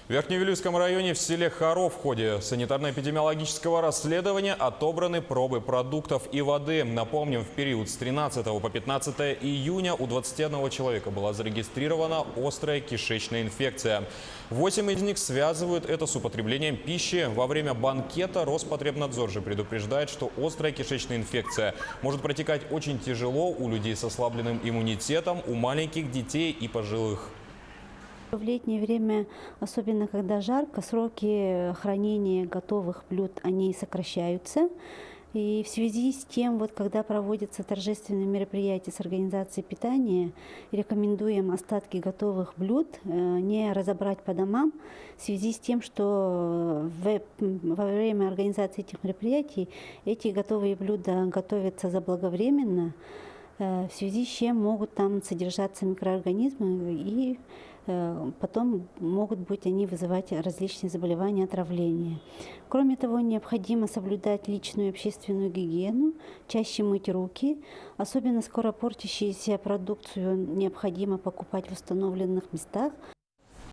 В Верхневилюйском районе в селе Харов в ходе санитарно-эпидемиологического расследования отобраны пробы продуктов и воды. Напомним, в период с 13 по 15 июня у 21 человека была зарегистрирована острая кишечная инфекция. 8 из них связывают это с употреблением пищи. Во время банкета Роспотребнадзор же предупреждает, что острая кишечная инфекция может протекать очень тяжело у людей с ослабленным иммунитетом, у маленьких детей и пожилых. В летнее время, особенно когда жарко, сроки хранения готовых блюд, они сокращаются. И в связи с тем, когда проводятся торжественные мероприятия с организацией питания, рекомендуем остатки готовых блюд не разобрать по домам, в связи с тем, что во время организации этих мероприятий эти готовые блюда готовятся заблаговременно, в связи с чем могут там содержаться микроорганизмы и потом могут быть они вызывать различные заболевания, отравления. Кроме того, необходимо соблюдать личную и общественную гигиену, чаще мыть руки. Особенно скоропортящуюся продукцию необходимо покупать в установленных местах.